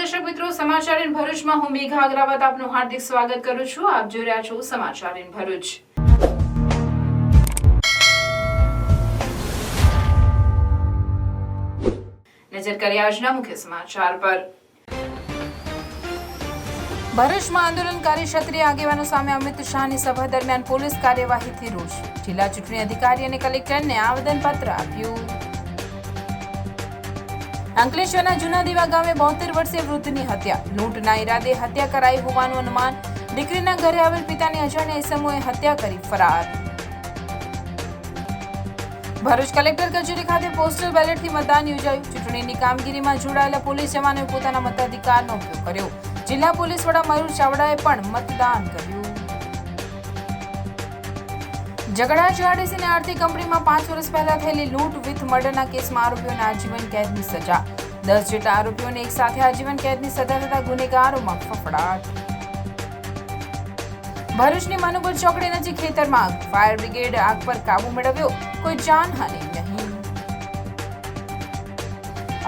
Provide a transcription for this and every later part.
નમસ્કાર દર્શક મિત્રો, સમાચાર ઇન ભરૂચમાં હું મેઘા અગ્રવાલ આપનું હાર્દિક સ્વાગત કરું છું। આપ જોઈ રહ્યા છો સમાચાર ઇન ભરૂચ। નજર કરીએ આજના મુખ્ય સમાચાર પર। ભરૂચમાં આંદોલનકારી ક્ષત્રિય આગેવાનો સામે અમિત શાહની સભા દરમિયાન પોલીસ કાર્યવાહીથી રોષ। જિલ્લા ચૂંટણી અધિકારી અને કલેક્ટરને આવેદનપત્ર આપ્યું। અંકલેશ્વરના જૂના દીવા ગામે 72 વર્ષીય વૃદ્ધની હત્યા। લૂંટના ઈરાદે હત્યા કરાઈ હોવાનું અનુમાન। દીકરીના ઘરે આવેલ પિતાની અજાણ્યા ઇસમોએ હત્યા કરી ફરાર। ભરૂચ કલેક્ટર કચેરી ખાતે પોસ્ટલ બેલેટથી મતદાન યોજાયું। ચૂંટણીની કામગીરીમાં જોડાયેલા પોલીસ જવાનોએ પોતાના મતાધિકારનો ઉપયોગ કર્યો। જિલ્લા પોલીસ વડા મયુર ચાવડાએ પણ મતદાન કર્યું। ઝઘડા જીઆરડીસીની આરતી કંપનીમાં 5 વર્ષ પહેલા થયેલી લૂંટ વિથ મર્ડરના કેસમાં આરોપીઓને આજીવન કેદની સજા। 10 જેટલા આરોપીઓને એક સાથે આજીવન કેદની સજા થતા ગુનેગારોમાં ફફડાટ। ભરૂચની મનુપુર ચોકડી નજીક ખેતરમાં આગ। ફાયર બ્રિગેડ આગ પર કાબુ મેળવ્યો। કોઈ જાનહાનિ નહીં।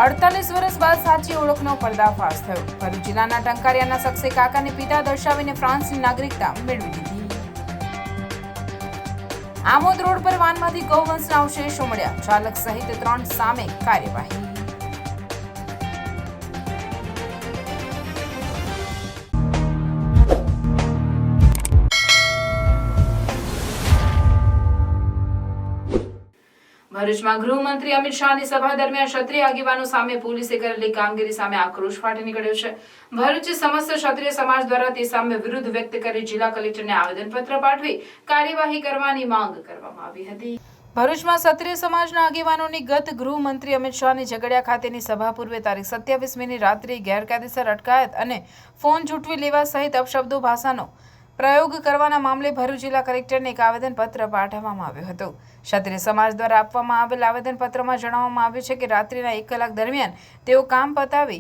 48 વર્ષ બાદ સાચી ઓળખનો પર્દાફાશ થયો। ભરૂચ જિલ્લાના ટંકારિયાના શખ્સે કાકાને પિતા દર્શાવીને ફ્રાન્સની નાગરિકતા મેળવી લીધી। આમોદ રોડ પર વાનમાંથી ગૌવંશના અવશેષો મળ્યા। ચાલક સહિત 3 સામે કાર્યવાહી। ભરૂચમાં ગૃહમંત્રી અમિત શાહની સભા દરમિયાન ક્ષત્રિય આગેવાનો સામે પોલીસે કરેલી કામગીરી સામે આક્રોશ ફાટી નીકળ્યો છે। ભરૂચ સમસ્ત ક્ષત્રિય સમાજ દ્વારા તે સામે વિરોધ વ્યક્ત કરી જિલ્લા કલેક્ટરને આવેદનપત્ર પાઠવી કાર્યવાહી કરવાની માંગ કરવામાં આવી હતી। ભરૂચમાં ક્ષત્રિય સમાજના આગેવાનોની ગત ગૃહમંત્રી અમિત શાહની ઝઘડિયા ખાતેની સભા પૂર્વે તારીખ 27મીની રાત્રે ગેરકાયદેસર અટકાયત અને ફોન ઝૂંટવી લેવા સહિત અપશબ્દો ભાષાનો પ્રયોગ કરવાના મામલે ભરૂચ જિલ્લા કલેક્ટરને એક આવેદનપત્ર પાઠવવામાં આવ્યો હતો। ક્ષત્રિય સમાજ દ્વારા આપવામાં આવેલ આવેદનપત્રમાં જણાવવામાં આવ્યું છે કે રાત્રિના 1 કલાક દરમિયાન તેઓ કામ પતાવી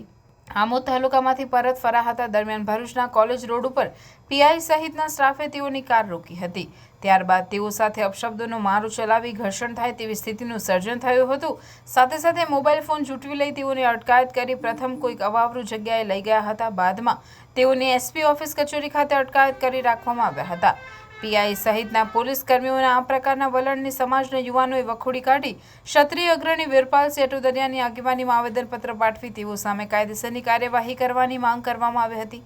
આમોદ તાલુકામાંથી પરત ફર્યા હતા। દરમિયાન ભરૂચના કોલેજ રોડ ઉપર પીઆઈ સહિતના સ્ટાફે તેઓની કાર રોકી હતી। ત્યારબાદ તેઓ સાથે અપશબ્દોનો મારો ચલાવી ઘર્ષણ થાય તેવી સ્થિતિનું સર્જન થયું હતું। સાથે સાથે મોબાઈલ ફોન ઝૂંટવી લઈ તેઓની અટકાયત કરી પ્રથમ કોઈક અવાવરૂ જગ્યાએ લઈ ગયા હતા। બાદમાં તેઓની એસપી ઓફિસ કચેરી ખાતે અટકાયત કરી રાખવામાં આવ્યા હતા। પીઆઈ સહિતના પોલીસ કર્મીઓના આ પ્રકારના વલણની સમાજના યુવાનોએ વખોડી કાઢી ક્ષત્રિય અગ્રણી વીરપાલસિંહ અટોદરિયાની આગેવાનીમાં આવેદનપત્ર પાઠવી તેઓ સામે કાયદેસરની કાર્યવાહી કરવાની માંગ કરવામાં આવી હતી।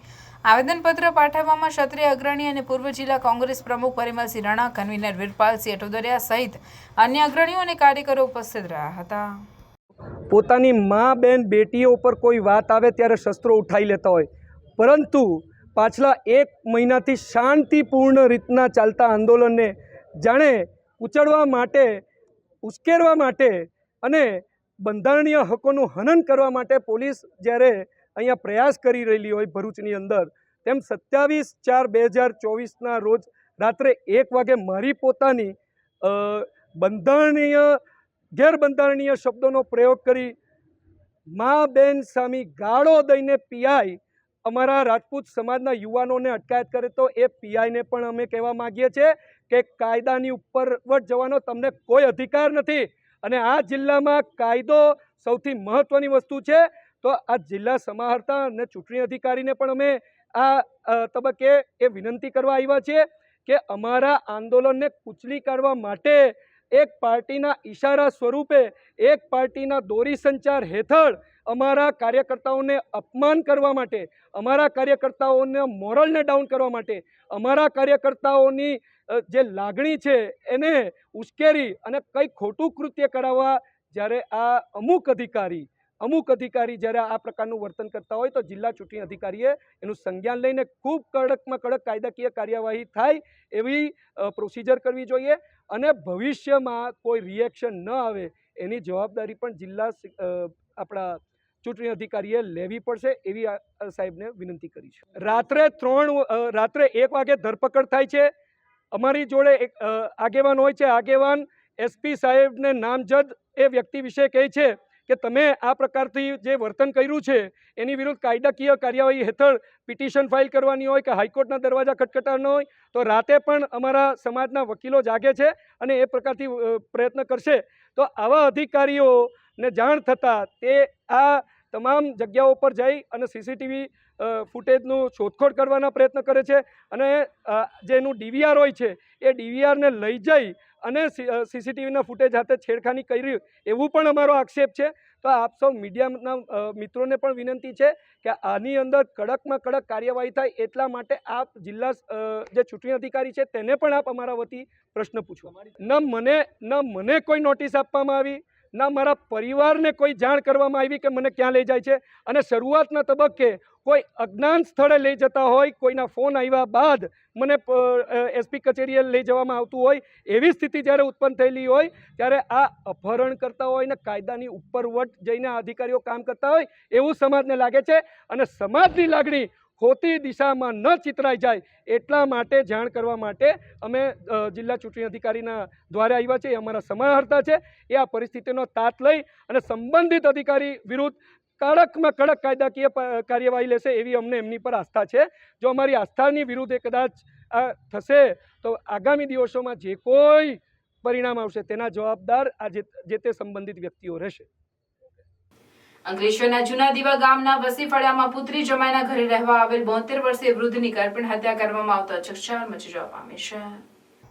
આવેદનપત્ર પાઠવવામાં ક્ષત્રિય અગ્રણી અને પૂર્વ જિલ્લા કોંગ્રેસ પ્રમુખ પરિમલસિંહ રાણા, કન્વીનર વીરપાલસિંહ અટોદરિયા સહિત અન્ય અગ્રણીઓ અને કાર્યકરો ઉપસ્થિત રહ્યા હતા। પોતાની મા બેન બેટીઓ ઉપર કોઈ વાત આવે ત્યારે શસ્ત્રો ઉઠાવી લેતા હોય, પરંતુ પાછલા 1 મહિનાથી શાંતિપૂર્ણ રીતના ચાલતા આંદોલનને જાણે ઉચડવા માટે, ઉશ્કેરવા માટે અને બંધારણીય હકોનું હનન કરવા માટે પોલીસ જ્યારે અહીંયા પ્રયાસ કરી રહેલી હોય ભરૂચની અંદર, તેમ 27/4/2024ના રોજ રાત્રે 1 વાગે મારી પોતાની ગેરબંધારણીય શબ્દોનો પ્રયોગ કરી મા બેન સામે ગાળો દઈને પીઆઈ અમારા રાજપૂત સમાજના યુવાનોને અટકાયત કરે, તો એ પીઆઈને પણ અમે કહેવા માગીએ છીએ કે કાયદાની ઉપરવટ જવાનો તમને કોઈ અધિકાર નથી। અને આ જિલ્લામાં કાયદો સૌથી મહત્ત્વની વસ્તુ છે। તો આ જિલ્લા સમાહર્તા અને ચૂંટણી અધિકારીને પણ અમે આ તબક્કે એ વિનંતી કરવા આવ્યા છીએ કે અમારા આંદોલનને કૂચલી કાઢવા માટે એક પાર્ટીના ઈશારા સ્વરૂપે, એક પાર્ટીના દોરી સંચાર હેઠળ અમારા કાર્યકર્તાઓને અપમાન કરવા માટે, અમારા કાર્યકર્તાઓને મોરલને ડાઉન કરવા માટે, અમારા કાર્યકર્તાઓની જે લાગણી છે એને ઉશ્કેરી અને કંઈ ખોટું કૃત્ય કરાવવા જ્યારે આ અમુક અધિકારી જ્યારે આ પ્રકારનું વર્તન કરતા હોય, તો જિલ્લા ચૂંટણી અધિકારીએ એનું સંજ્ઞાન લઈને ખૂબ કડકમાં કડક કાયદાકીય કાર્યવાહી થાય એવી પ્રોસિજર કરવી જોઈએ અને ભવિષ્યમાં કોઈ રિએક્શન ન આવે એની જવાબદારી પણ જિલ્લા આપણા ચૂંટણી અધિકારીએ લેવી પડશે એવી સાહેબને વિનંતી કરી છે। રાત્રે 1 વાગે ધરપકડ થાય છે। અમારી જોડે એક આગેવાન હોય છે। આગેવાન એસપી સાહેબને નામજદ એ વ્યક્તિ વિશે કહે છે કે તમે આ પ્રકારથી જે વર્તન કર્યું છે એની વિરુદ્ધ કાયદાકીય કાર્યવાહી હેઠળ પિટિશન ફાઇલ કરવાની હોય કે હાઈકોર્ટના દરવાજા ખટખટાવવાનો હોય, તો રાતે પણ અમારા સમાજના વકીલો જાગે છે અને એ પ્રકારથી પ્રયત્ન કરશે। તો આવા અધિકારીઓને જાણ થતાં તે આ તમામ જગ્યાઓ પર જઈ અને સીસીટીવી ફૂટેજનું શોધખોળ કરવાના પ્રયત્ન કરે છે અને જે એનું ડીવીઆર હોય છે એ ડીવીઆરને લઈ જઈ અને સીસીટીવીના ફૂટેજ સાથે છેડખાની કરી એવું પણ અમારો આક્ષેપ છે. તો આપ સૌ મીડિયાના મિત્રોને પણ વિનંતી છે કે આની અંદર કડકમાં કડક કાર્યવાહી થાય એટલા માટે આપ જિલ્લા જે ચૂંટણી અધિકારી છે તેને પણ આપ અમારા વતી પ્રશ્ન પૂછો. ન મને કોઈ નોટિસ આપવામાં આવી, ના મારા પરિવારને કોઈ જાણ કરવામાં આવી કે મને ક્યાં લઈ જાય છે. અને શરૂઆતના તબક્કે કોઈ અજ્ઞાન સ્થળે લઈ જતા હોય, કોઈના ફોન આવ્યા બાદ મને એસપી કચેરીએ લઈ જવામાં આવતું હોય, એવી સ્થિતિ જ્યારે ઉત્પન્ન થયેલી હોય ત્યારે આ અપહરણ કરતા હોય ને કાયદાની ઉપરવટ જઈને આ અધિકારીઓ કામ કરતા હોય એવું સમાજને લાગે છે. અને સમાજની લાગણી ખોટી દિશામાં ન ચિતરાઈ જાય એટલા માટે જાણ કરવા માટે અમે જિલ્લા ચૂંટણી અધિકારીના દ્વારે આવ્યા છીએ. અમારા સમાહર્તા છે એ આ પરિસ્થિતિનો તાત લઈ અને સંબંધિત અધિકારી વિરુદ્ધ કડકમાં કડક કાયદાકીય કાર્યવાહી લેશે એવી અમને એમની પર આસ્થા છે. જો અમારી આસ્થાની વિરુદ્ધ એ કદાચ આ થશે તો આગામી દિવસોમાં જે કોઈ પરિણામ આવશે તેના જવાબદાર આ જે તે સંબંધિત વ્યક્તિઓ રહેશે. અંકલેશ્વરના જૂના દીવા ગામના વસીફળિયામાં પુત્રી જમાઈના ઘરે રહેવા આવેલ 72 વર્ષીય વૃદ્ધની કરપીણ હત્યા કરવામાં આવતા ચકચાર મચી જવા પામી છે.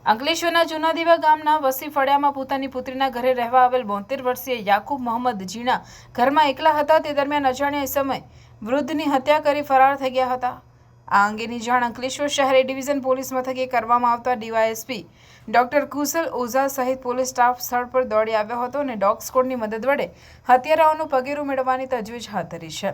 અંકલેશ્વરના જૂના દીવા ગામના વસીફળિયામાં પોતાની પુત્રીના ઘરે રહેવા આવેલ 72 વર્ષીય યાકુબ મોહમ્મદ જીણા ઘરમાં એકલા હતા. તે દરમિયાન અજાણ્યા સમયે વૃદ્ધની હત્યા કરી ફરાર થઈ ગયા હતા. આ અંગેની જાણ અંકલેશ્વર શહેર એ ડિવિઝન પોલીસ મથકે કરવામાં આવતા ડીવાયએસપી ડોક્ટર કુશલ ઓઝા સહિત પોલીસ સ્ટાફ સ્થળ પર દોડી આવ્યો હતો અને ડોગ સ્કોડની મદદ વડે હત્યારાઓનું પગેરું મેળવવાની તજવીજ હાથ ધરી છે.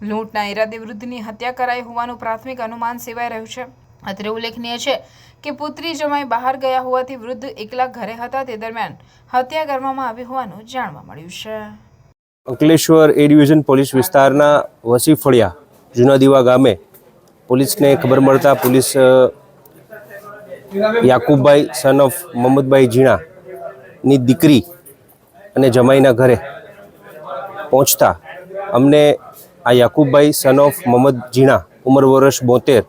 લૂંટના ઈરાદે વૃદ્ધની હત્યા કરાઈ હોવાનું પ્રાથમિક અનુમાન સેવાઈ રહ્યું છે. અત્રે ઉલ્લેખનીય છે કે પુત્રી જમાઈ બહાર ગયા હોવાથી વૃદ્ધ એકલા ઘરે હતા. તે દરમિયાન હત્યા કરવામાં આવી હોવાનું જાણવા મળ્યું છે. અંકલેશ્વર એ ડિવિઝન પોલીસ વિસ્તારના વસીફળિયા જૂના દીવા ગામે પોલીસને ખબર મળતા પોલીસ યાકુબભાઈ સન ઓફ મોહમ્મદભાઈ જીણાની દીકરી અને જમાઈના ઘરે પહોંચતા અમને આ યાકુબભાઈ સન ઓફ મોહમ્મદ જીણા ઉંમર વર્ષ 72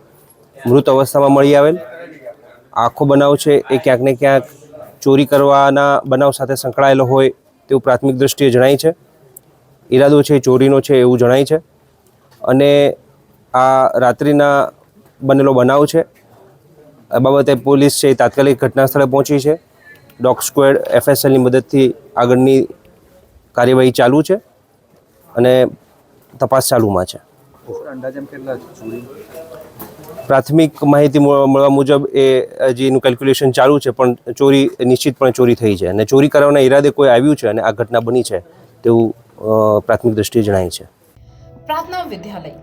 મૃત અવસ્થામાં મળી આવેલ. આખો બનાવ છે એ ક્યાંક ને ક્યાંક ચોરી કરવાના બનાવ સાથે સંકળાયેલો હોય તેવું પ્રાથમિક દ્રષ્ટિએ જણાય છે. ઈરાદો છે ચોરીનો છે એવું જણાય છે. અને આ રાત્રિના બનેલો બનાવ છે. આ બાબતે પોલીસ છે તાત્કાલિક ઘટના સ્થળે પહોંચી છે. ડોગ સ્ક્વોડ FSLની મદદથી આગળની કાર્યવાહી ચાલુ છે અને તપાસ ચાલુમાં છે. પ્રાથમિક માહિતી મળવા મુજબ એ હજી એનું કેલ્ક્યુલેશન ચાલુ છે, પણ ચોરી નિશ્ચિતપણે ચોરી થઈ છે અને ચોરી કરવાના ઈરાદે કોઈ આવ્યું છે અને આ ઘટના બની છે તેવું પ્રાથમિક દ્રષ્ટિએ જણાય છે. પ્રાર્થના વિદ્યાલય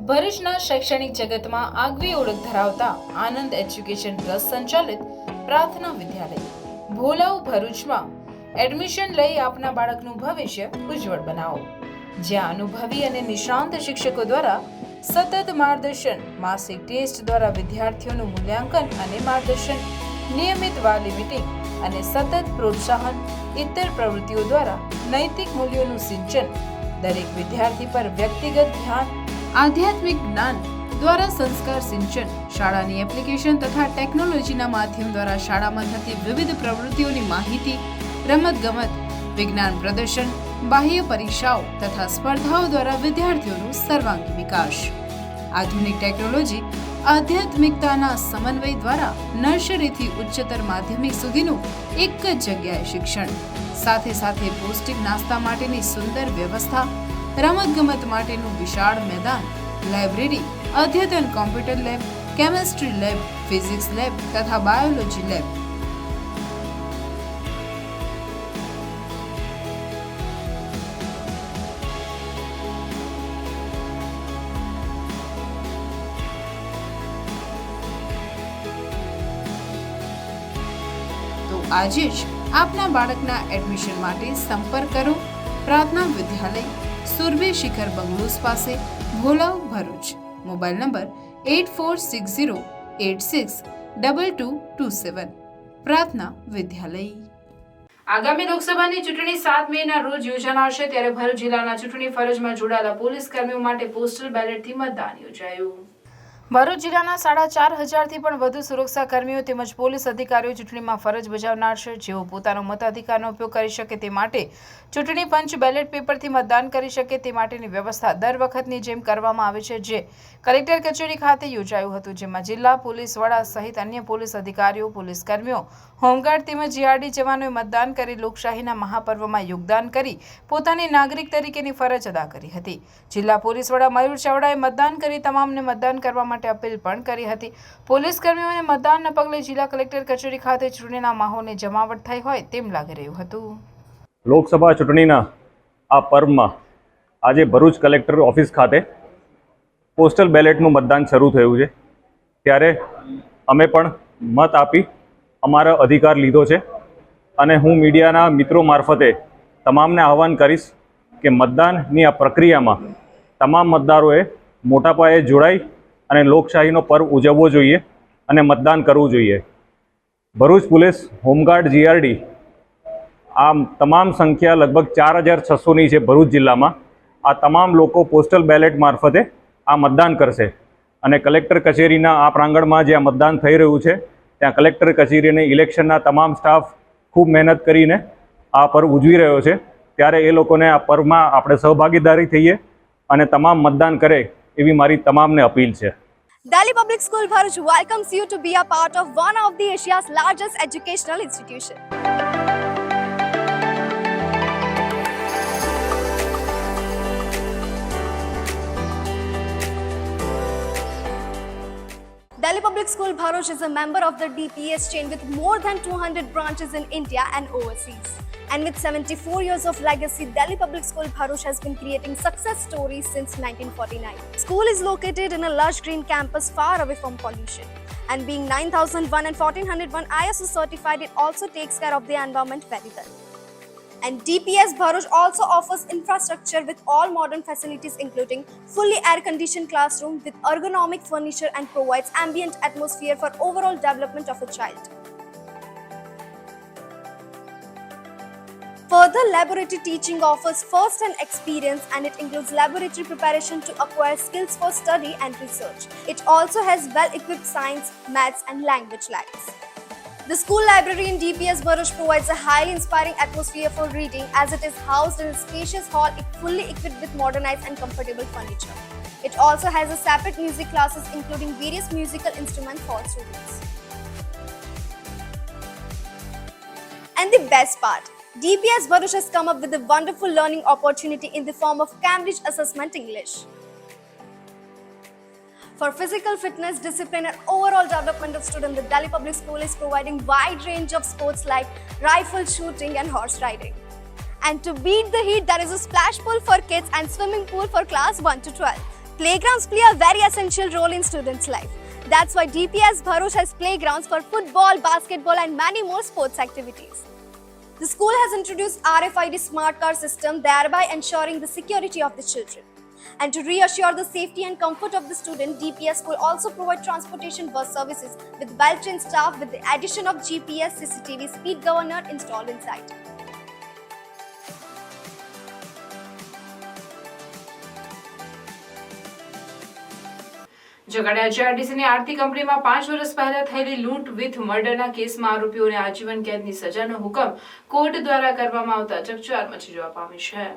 ભરૂચના શૈક્ષણિક જગતમાં આગવી ઓળખ ધરાવતા આનંદ એજ્યુકેશન ટ્રસ્ટ સંચાલિત પ્રાર્થના વિદ્યાલય ભોલાવ ભરૂચમાં એડમિશન લઈ આપના બાળકનું ભવિષ્ય ઉજ્જવળ બનાવો. જ્યાં અનુભવી અને નિષ્ણાંત શિક્ષકો દ્વારા સતત માર્ગદર્શન, માસિક ટેસ્ટ દ્વારા વિદ્યાર્થીઓનું મૂલ્યાંકન અને માર્ગદર્શન, નિયમિત વાલી મીટિંગ અને સતત પ્રોત્સાહન, ઇતર પ્રવૃત્તિઓ દ્વારા નૈતિક મૂલ્યોનું સિંચન, દરેક વિદ્યાર્થી પર વ્યક્તિગત ધ્યાન, આધ્યાત્મિક જ્ઞાન દ્વારા સંસ્કાર સિંચન, શાળાની એપ્લિકેશન તથા ટેકનોલોજીના માધ્યમ દ્વારા શાળામાં થતી વિવિધ પ્રવૃત્તિઓની માહિતી, રમતગમત, વિજ્ઞાન પ્રદર્શન, બાહ્ય પરીક્ષાઓ તથા સ્પર્ધાઓ દ્વારા વિદ્યાર્થીઓનો સર્વાંગી વિકાસ. આધુનિક ટેકનોલોજી, આધ્યાત્મિકતાના સમન્વય દ્વારા નર્સરીથી ઉચ્ચતર માધ્યમિક સુધીનું એક જ જગ્યાએ શિક્ષણ, સાથે સાથે પૌષ્ટિક નાસ્તા માટેની સુંદર વ્યવસ્થા, રમતગમત માટેનું વિશાળ મેદાન, લાઇબ્રેરી, અદ્યતન computer lab, chemistry lab, physics lab તથા બાયોલોજી લેબ. તો આજે જ આપના બાળકના એડમિશન માટે સંપર્ક કરો પ્રાર્થના વિદ્યાલય, સુરભી શિખર બંગલોઝ પાસે, ભોલાવ, ભરૂચ. Mobile number 8460862227. પ્રાર્થના વિદ્યાલય. આગામી લોકસભાની ચૂંટણી 7 મેના રોજ યોજાનાર છે, ત્યારે ભરૂચ જિલ્લાના ચૂંટણી ફરજમાં જોડાયેલા પોલીસ કર્મીઓ માટે પોસ્ટલ બેલેટથી મતદાન યોજાયું. ભરૂચ જિલ્લાના 4,500થી પણ વધુ સુરક્ષા કર્મીઓ તેમજ પોલીસ અધિકારીઓ ચૂંટણીમાં ફરજ બજાવનાર છે, જેઓ પોતાનો મતાધિકારનો ઉપયોગ કરી શકે તે માટે ચૂંટણી પંચ બેલેટ પેપરથી મતદાન કરી શકે તે માટેની વ્યવસ્થા દર વખતની જેમ કરવામાં આવે છે, જે કલેક્ટર કચેરી ખાતે યોજાયું હતું, જેમાં જિલ્લા પોલીસ વડા સહિત અન્ય પોલીસ અધિકારીઓ, પોલીસ કર્મીઓ, હોમગાર્ડ તેમજ જીઆરડી જવાનોએ મતદાન કરી લોકશાહીના મહાપર્વમાં યોગદાન કરી પોતાની નાગરિક તરીકેની ફરજ અદા કરી હતી. જિલ્લા પોલીસ વડા મયુર ચાવડાએ મતદાન કરી તમામને મતદાન કરવા માટે અપીલ પણ કરી હતી. પોલીસ કર્મીઓને મતદાનના પગલે જિલ્લા કલેક્ટર કચેરી ખાતે ચૂંટણીના માહોલની જમાવટ થઈ હોય તેમ લાગી રહ્યું હતું. લોકસભા ચૂંટણીના આ પર્વમાં આજે ભરૂચ કલેક્ટર ઓફિસ ખાતે પોસ્ટલ બેલેટનું મતદાન શરૂ થયું છે, ત્યારે અમે પણ મત આપી અમારો અધિકાર લીધો છે અને હું મીડિયાના મિત્રો મારફતે તમામને આહવાન કરીશ કે મતદાનની આ પ્રક્રિયામાં તમામ મતદારોએ મોટા પાયે જોડાઈ અને લોકશાહીનો પર્વ ઉજવવો જોઈએ અને મતદાન કરવું જોઈએ. ભરૂચ પોલીસ, હોમગાર્ડ, જીઆરડી આ તમામ સંખ્યા લગભગ 4,600ની છે ભરૂચ જિલ્લામાં. આ તમામ લોકો પોસ્ટલ બેલેટ મારફતે આ મતદાન કરશે અને કલેક્ટર કચેરીના આ પ્રાંગણમાં જ્યાં મતદાન થઈ રહ્યું છે ત્યાં કલેક્ટર કચેરી અને ઇલેક્શનના તમામ સ્ટાફ ખૂબ મહેનત કરીને આ પર્વ ઉજવી રહ્યો છે, ત્યારે એ લોકોને આ પર્વમાં આપણે સહભાગીદારી થઈએ અને તમામ મતદાન કરે એવી મારી તમામને અપીલ છે. Delhi Public School Bharuch welcomes you to be a part of one of the Asia's largest educational institution. Delhi Public School Bharuch is a member of the DPS chain with more than 200 branches in India and overseas. And with 74 years of legacy, Delhi Public School Bharuch has been creating success stories since 1949. School is located in a lush green campus far away from pollution. And being 9001 and 1401 ISO certified, it also takes care of the environment very well. And DPS Bharuch also offers infrastructure with all modern facilities including fully air-conditioned classroom with ergonomic furniture and provides ambient atmosphere for overall development of a child. Further, laboratory teaching offers first-hand experience and it includes laboratory preparation to acquire skills for study and research. It also has well-equipped science, maths and language labs. The school library in DPS Bharuch provides a highly inspiring atmosphere for reading as it is housed in a spacious hall fully equipped with modernized and comfortable furniture. It also has a separate music classes including various musical instruments for students. And the best part, DPS Bharuch has come up with a wonderful learning opportunity in the form of Cambridge Assessment English. For physical fitness, discipline and overall development of students, the Delhi Public School is providing wide range of sports like rifle shooting and horse riding. And to beat the heat, there is a splash pool for kids and swimming pool for class 1 to 12. Playgrounds play a very essential role in students' life. That's why DPS Bharuch has playgrounds for football, basketball and many more sports activities. The school has introduced RFID smart car system, thereby ensuring the security of the children. And to reassure the safety and comfort of the student, DPS school also provide transportation bus services with well-trained staff with the addition of GPS CCTV speed governor installed inside. Jhagadia જીઆરડીસીની આરતી કંપનીમાં 5 વર્ષ પહેલા થયેલી લૂંટ with મર્ડરના કેસમાં આરોપીઓને આજીવન કેદની સજાનો હુકમ court દ્વારા કરવામાં આવતા ચકચાર મચી જવા પામી છે.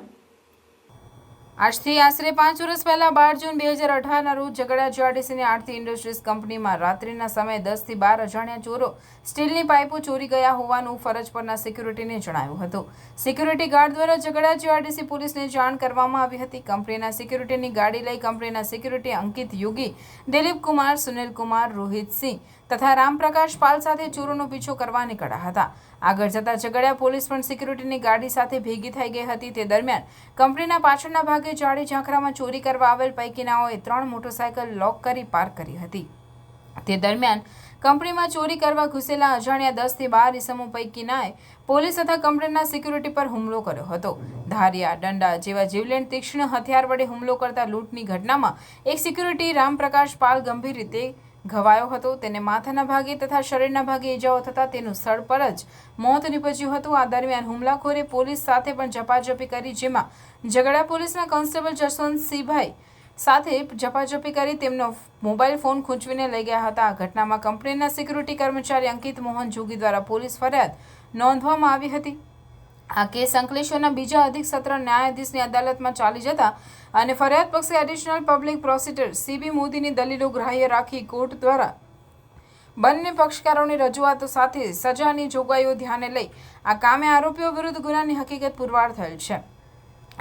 આજથી આશરે 5 વર્ષ પહેલા 12 જૂન 2018ના રોજ ઝઘડિયા જીઆરડીસીની આરતી ઇન્ડસ્ટ્રીઝ કંપનીમાં રાત્રિના સમયે 10 થી 12 અજાણ્યા ચોરો સ્ટીલની પાઇપો ચોરી ગયા હોવાનું ફરજ પરના સિક્યુરિટીને જણાવ્યું હતું. સિક્યુરિટી ગાર્ડ દ્વારા ઝઘડિયા જીઆરડીસી પોલીસને જાણ કરવામાં આવી હતી. કંપનીના સિક્યુરિટીની ગાડી લઈ કંપનીના સિક્યુરિટી અંકિત યોગી, દિલીપ કુમાર, સુનિલ કુમાર, રોહિત સિંહ તથા રામપ્રકાશ પાલ સાથે ચોરોનો પીછો કરવા નીકળ્યા હતા. આગળ જતા ઝઘડિયા પોલીસ પણ સિક્યુરિટીની ગાડી સાથે ભેગી થઈ ગઈ હતી. તે દરમિયાન કંપનીના પાછળના ભાગે જાડી ઝાંખરામાં ચોરી કરવા આવેલ પૈકીનાઓએ 3 મોટરસાયકલ લોક કરી પાર્ક કરી હતી. તે દરમિયાન કંપનીમાં ચોરી કરવા ઘૂસેલા અજાણ્યા 10 થી 12 ઇસમો પૈકીનાએ પોલીસ તથા કંપનીના સિક્યુરિટી પર હુમલો કર્યો હતો. ધારિયા, દંડા જેવા જીવલેણ તીક્ષ્ણ હથિયાર વડે હુમલો કરતા લૂંટની ઘટનામાં એક સિક્યુરિટી રામપ્રકાશ પાલ ગંભીર રીતે ઘવાયો હતો. તેને માથાના ભાગે તથા શરીરના ભાગે ઇજાઓ થતા તેનું સ્થળ પર જ મોત નીપજ્યું હતું. આ દરમિયાન હુમલાખોરે પોલીસ સાથે પણ ઝપાઝપી કરી, જેમાં ઝઘડિયા પોલીસના કોન્સ્ટેબલ જસવંતસિંહભાઈ સાથે ઝપાઝપી કરી તેમનો મોબાઈલ ફોન ખૂંચવીને લઈ ગયા હતા. આ ઘટનામાં કંપનીના સિક્યુરિટી કર્મચારી અંકિત મોહન જોગી દ્વારા પોલીસ ફરિયાદ નોંધવામાં આવી હતી. આ કેસ અંકલેશ્વરના બીજા અધિક સત્ર ન્યાયાધીશની અદાલતમાં ચાલી જતા અને ફરિયાદ પક્ષે એડિશનલ પબ્લિક પ્રોસિક્યુટર CB મોદીની દલીલો ગ્રાહ્ય રાખી કોર્ટ દ્વારા બંને પક્ષકારોની રજૂઆતો સાથે સજાની જોગવાઈઓ ધ્યાને લઈ આ કામે આરોપીઓ વિરુદ્ધ ગુનાની હકીકત પુરવાર થયેલ છે.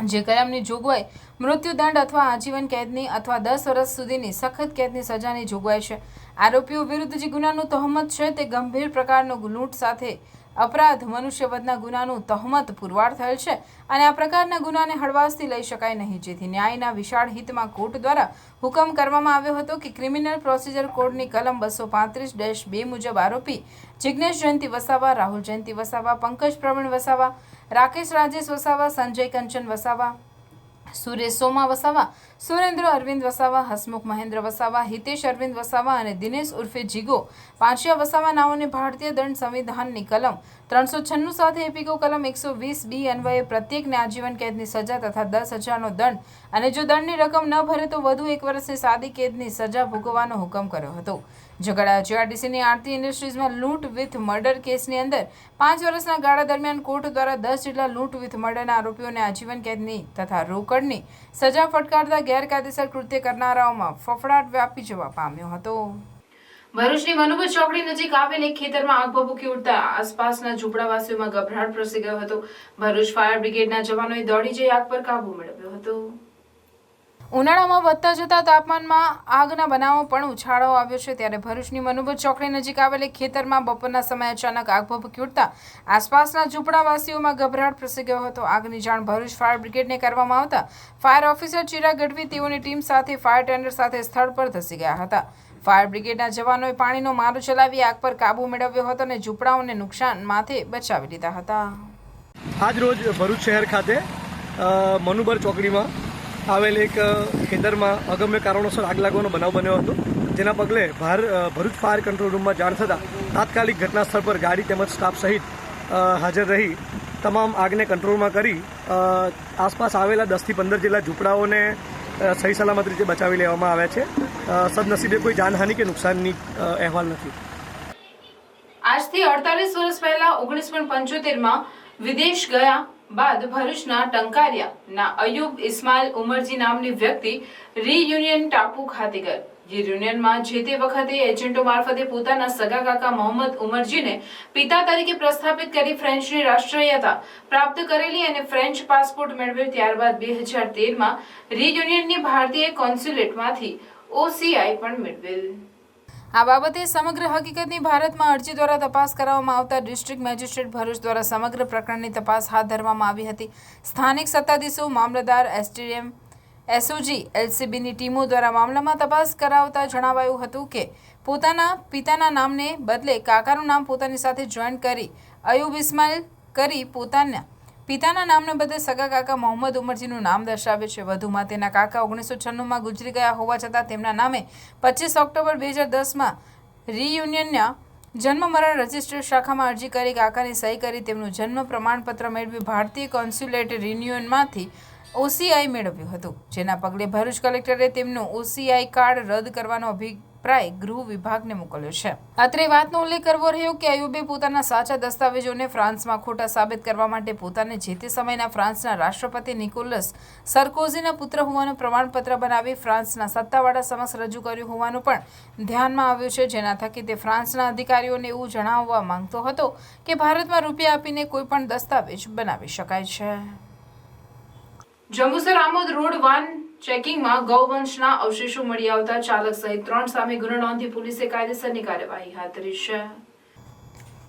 જે કલમની જોગવાઈ મૃત્યુદંડ અથવા આજીવન કેદની અથવા 10 વર્ષ સુધીની સખત કેદની સજાની જોગવાઈ છે. આરોપીઓ વિરુદ્ધ જે ગુનાનું તહોમત છે તે ગંભીર પ્રકારનો લૂંટ સાથે અપરાધ મનુષ્યવધના ગુનાનું તહોમત પુરવાર થયેલ છે અને આ પ્રકારના ગુનાને હળવાશથી લઈ શકાય નહીં, જેથી ન્યાયના વિશાળ હિતમાં કોર્ટ દ્વારા હુકમ કરવામાં આવ્યો હતો કે ક્રિમિનલ પ્રોસિજર કોડની કલમ 235-2 મુજબ આરોપી જિગ્નેશ જયંતિ વસાવા, રાહુલ જયંતિ વસાવા, પંકજ પ્રવીણ વસાવા, રાકેશ રાજેશ વસાવા, સંજય કંચન વસાવા, સુરેશ સોમા વસાવા, સુરેન્દ્ર અરવિંદ વસાવા, હસમુખ મહેન્દ્ર વસાવા, હિતેશ અરવિંદ વસાવા અને દિનેશ ઉર્ફે જીગો પાંચિયા વસાવા નાઓને ભારતીય દંડ સંવિધાનની કલમ 396 સાથે એપિકો કલમ 120B અન્વયે પ્રત્યેકને આજીવન કેદની સજા તથા 10,000નો દંડ અને જો દંડની રકમ ન ભરે તો વધુ 1 વર્ષની સાદી કેદની સજા ભોગવવાનો હુકમ કર્યો હતો. ઝઘડા GRDCની આરતી ઇન્ડસ્ટ્રીઝમાં લૂંટ વિથ મર્ડર કેસની અંદર 5 વર્ષના ગાળા દરમિયાન કોર્ટ દ્વારા 10 જેટલા લૂંટ વિથ મર્ડરના આરોપીઓને આજીવન કેદની તથા રોકડની સજા ફટકારતા ગેરકાયદેસર કૃત્ય કરનારાઓમાં ફફડાટ વ્યાપી જવા પામ્યો હતો. ભરૂચની મનુભર ચોકડી નજીક આવેલ એક ખેતરમાં આગ ભભૂકી ઉઠતા આસપાસના ઝૂંપડાવાસીઓમાં ગભરાટ પ્રસરી ગયો હતો. ભરૂચ ફાયર બ્રિગેડના જવાનોએ દોડી જઈ આગ પર કાબુ મેળવ્યો હતો. ઉનાળામાં વધતા જતા તાપમાનમાં આગના બનાવો પણ ઉછાળો આવ્યો છે, ત્યારે ભરૂચની મનુભર ચોકડી નજીક આવેલ એક ખેતરમાં બપોરના સમયે અચાનક આગ ભભૂકી ઉઠતા આસપાસના ઝૂંપડાવાસીઓમાં ગભરાટ પ્રસરી ગયો હતો. આગની જાણ ભરૂચ ફાયર બ્રિગેડને કરવામાં આવતા ફાયર ઓફિસર ચિરાગ ગઢવી તેઓની ટીમ સાથે ફાયર ટેન્ડર સાથે સ્થળ પર ધસી ગયા હતા. ફાયર બ્રિગેડના જવાનોએ પાણીનો મારો ચલાવી આગ પર કાબુ મેળવ્યો હતો અને ઝૂંપડાઓને નુકસાન માથે બચાવી લીધા હતા. આજ રોજ ભરૂચ શહેર ખાતે મનુબર ચોકડીમાં આવેલ એક ખેતરમાં અગમ્ય કારણોસર આગ લાગવાનો બનાવ બન્યો હતો, જેના પગલે ભરૂચ ફાયર કંટ્રોલ રૂમમાં જાણ થતાં તાત્કાલિક ઘટના સ્થળ પર ગાડી તેમજ સ્ટાફ સહિત હાજર રહી તમામ આગને કંટ્રોલમાં કરી આસપાસ આવેલા 10 થી 15 જેટલા ઝૂંપડાઓને સહી સલામત રીતે બચાવી લેવામાં આવ્યા છે. સદનસીબે કોઈ જાનહાનિ કે નુકસાનની અહેવાલ નથી. આજથી 48 વર્ષ પહેલા 1975માં વિદેશ ગયા બાદ ભરૂચના ટંકારિયાના અયુબ ઇસ્માઇલ ઉમરજી નામની વ્યક્તિ રીયુનિયન ટાપુ ખાતે ગયો. રીયુનિયનમાં જે તે વખતે એજન્ટો મારફતે પોતાના સગા કાકા મોહમ્મદ ઉમરજીને પિતા તરીકે પ્રસ્થાપિત કરી ફ્રેન્ચની રાષ્ટ્રીયતા પ્રાપ્ત કરેલી અને ફ્રેન્ચ પાસપોર્ટ મેળવ્યો. ત્યારબાદ 2013માં રીયુનિયનની ભારતીય કોન્સ્યુલેટમાંથી OCI પણ મેળવેલ. આ બાબતે સમગ્ર હકીકતની ભારતમાં અરજી દ્વારા તપાસ કરવામાં આવતા ડિસ્ટ્રિક્ટ મેજિસ્ટ્રેટ ભરૂચ દ્વારા સમગ્ર પ્રકરણની તપાસ હાથ ધરવામાં આવી હતી. સ્થાનિક સત્તાધીશો, મામલતદાર, STM, SOG, LCBની ટીમો દ્વારા મામલામાં તપાસ કરાવતા જણાવાયું હતું કે પોતાના પિતાના નામને બદલે કાકાનું નામ પોતાની સાથે જોઈન્ટ કરી અયુબ ઇસ્માઇલ કરી પોતાના પિતાના નામને બદલે સગા કાકા મોહમ્મદ ઉમરજીનું નામ દર્શાવે છે. વધુમાં તેના કાકા 1996માં ગુજરી ગયા હોવા છતાં તેમના નામે 25 ઓક્ટોબર 2010માં રીયુનિયનના જન્મ મરણ રજિસ્ટર શાખામાં અરજી કરી કાકાની સહી કરી તેમનું જન્મ પ્રમાણપત્ર મેળવી ભારતીય કોન્સ્યુલેટ રીયુનિયનમાંથી OCI મેળવ્યું હતું, જેના પગલે ભરૂચ કલેક્ટરે તેમનું OCI કાર્ડ રદ કરવાનો અભિપ્રાય ગૃહ વિભાગને મોકલ્યો છે. અત્રે વાતનો ઉલ્લેખ કરવો રહ્યો કે અયુબે પોતાના સાચા દસ્તાવેજોને ફ્રાન્સમાં ખોટા સાબિત કરવા માટે પોતાને જે તે સમયના ફ્રાન્સના રાષ્ટ્રપતિ નિકોલસ સરકોઝીના પુત્ર હોવાનું પ્રમાણપત્ર બનાવી ફ્રાન્સના સત્તાવાળા સમક્ષ રજૂ કર્યું હોવાનું પણ ધ્યાનમાં આવ્યું છે, જેના થકી તે ફ્રાન્સના અધિકારીઓને એવું જણાવવા માંગતો હતો કે ભારતમાં રૂપિયા આપીને કોઈ પણ દસ્તાવેજ બનાવી શકાય છે. જંબુસર આમોદ રોડ વાન ચેકિંગમાં ગૌવંશના અવશેષો મળી આવતા ચાલક સહિત 3 સામે ગુનો નોંધી પોલીસે કાયદેસરની કાર્યવાહી હાથ ધરી છે.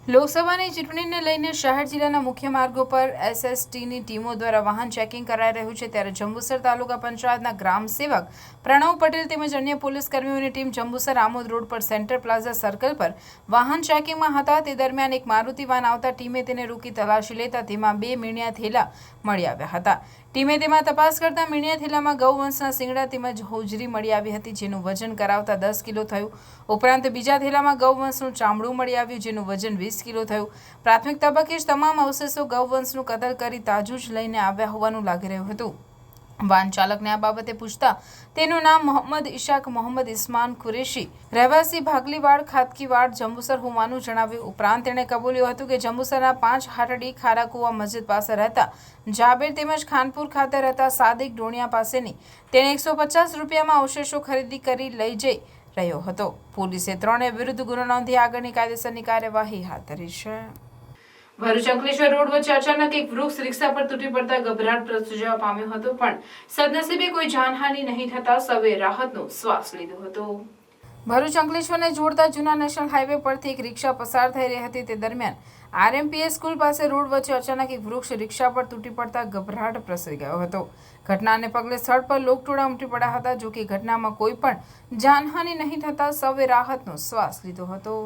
લોકસભાની ચૂંટણીને લઈને શહેર જિલ્લાના મુખ્ય માર્ગો પર SSTની ટીમો દ્વારા વાહન ચેકિંગ કરાઈ રહ્યું છે, ત્યારે જંબુસર તાલુકા પંચાયતના ગ્રામ સેવક પ્રણવ પટેલ તેમજ અન્ય પોલીસ કર્મીઓની ટીમ જંબુસર આમોદ રોડ પર સેન્ટર પ્લાઝા સર્કલ પર વાહન ચેકિંગમાં હતા. તે દરમિયાન એક મારુતિ વાન આવતા ટીમે તેને રોકી તલાશી લેતા તેમાં 2 મીણિયા થેલા મળી આવ્યા હતા. ટીમે તેમાં તપાસ કરતા મીણિયા થેલામાં ગૌવંશના શિંગડા તેમજ હોજરી મળી આવી હતી, જેનું વજન કરાવતા 10 કિલો થયું. ઉપરાંત બીજા થેલામાં ગૌવંશનું ચામડું મળી આવ્યું, જેનું વજન 20 કિલો થયું. પ્રાથમિક તબક્કે જ તમામ અવશેષો ગૌવંશનું કતલ કરી તાજું જ લઈને આવ્યા હોવાનું લાગી રહ્યું હતું. વાહન ચાલકને આ બાબતે પૂછતા તેનું નામ મોહમ્મદ ઇશાક મોહમ્મદ ઇસ્માન કુરેશી રહેવાસી ભાગલીવાડ ખાતકીવાડ જંબુસર હોવાનું જણાવ્યું. ઉપરાંત તેણે કબૂલ્યું હતું કે જંબુસરના 5 હાટડી ખારાકુવા મસ્જિદ પાસે રહેતા જાબેર તેમજ ખાનપુર ખાતે રહેતા સાદિક ડોણિયા પાસેની તેણે 150 રૂપિયામાં અવશેષો ખરીદી કરી લઈ જઈ રહ્યો હતો. પોલીસે ત્રણેય વિરુદ્ધ ગુનો નોંધી આગળની કાયદેસરની કાર્યવાહી હાથ ધરી છે. ભરૂચ અંકલેશ્વર રોડ વચ્ચે અચાનક એક વૃક્ષ રિક્ષા પર તૂટી પડતા ગભરાટ પ્રસરી જવા પામ્યો હતો, પણ સદનસીબે કોઈ જાનહાનિ નહીં થતા સૌએ રાહતનો શ્વાસ લીધો હતો. ભરૂચ અંકલેશ્વરને જોડતા જૂના નેશનલ હાઈવે પરથી એક રિક્ષા પસાર થઈ રહી હતી. તે દરમિયાન આરએમપીએસ સ્કૂલ પાસે રોડ વચ્ચે અચાનક એક વૃક્ષ રિક્ષા પર તૂટી પડતા ગભરાટ પ્રસરી ગયો હતો. ઘટનાને પગલે સ્થળ પર લોકટોળા ઉમટી પડ્યા હતા. જો કે ઘટનામાં કોઈ પણ જાનહાનિ નહીં થતા સૌએ રાહતનો શ્વાસ લીધો હતો.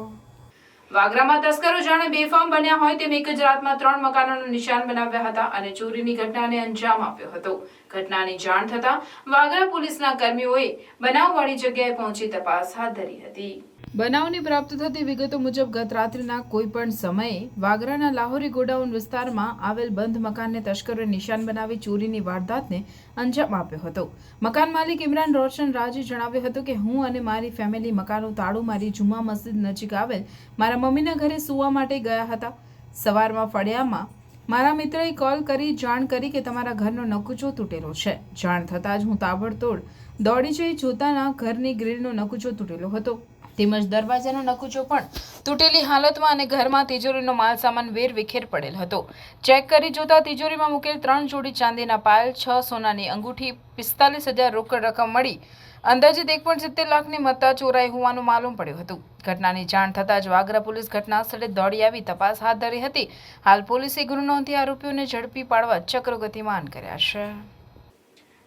વાગરામાં તસ્કરો જાણે બેફામ બન્યા હોય તેમ એક જ રાતમાં 3 મકાનોનું નિશાન બનાવ્યા હતા અને ચોરીની ઘટનાને અંજામ આપ્યો હતો. ઘટનાની જાણ થતાં વાગરા પોલીસના કર્મીઓએ બનાવવાળી જગ્યાએ પહોંચી તપાસ હાથ ધરી હતી. બનાવની પ્રાપ્ત થતી વિગતો મુજબ ગત રાત્રિના કોઈ પણ સમયે વાગરાના લાહોરી ગોડાઉન વિસ્તારમાં આવેલ બંધ મકાનને તસ્કરોએ નિશાન બનાવી ચોરીની વારદાતને અંજામ આપ્યો હતો. મકાન માલિક ઇમરાન રોશન રાજે જણાવ્યું હતું કે હું અને મારી ફેમિલી મકાનનું તાળું મારી જુમા મસ્જિદ નજીક આવેલ મારા મમ્મીના ઘરે સૂવા માટે ગયા હતા. સવારમાં ફળિયામાં મારા મિત્રએ કોલ કરી જાણ કરી કે તમારા ઘરનો નકુચો તૂટેલો છે. જાણ થતાં જ હું તાબડતોડ દોડી જઈ જોતાના ઘરની ગ્રીલનો નકુચો તૂટેલો હતો તેમજ દરવાજાનો નકુચો પણ તૂટેલી હાલતમાં અને ઘરમાં તિજોરીનો માલ સામાન વેરવિખેર પડેલ હતો. ચેક કરી જોતા તિજોરીમાં મૂકેલ 3 જોડી ચાંદીના પાયલ, 6 સોનાની અંગૂઠી, 45,000 રોકડ રકમ મળી અંદાજિત 1.70 લાખની મત્તા ચોરાઈ હોવાનું માલુમ પડ્યું હતું. ઘટનાની જાણ થતાં જ વાગરા પોલીસ ઘટના સ્થળે દોડી આવી તપાસ હાથ ધરી હતી. હાલ પોલીસે ગુનો નોંધી આરોપીઓને ઝડપી પાડવા ચક્રો ગતિમાન કર્યા છે.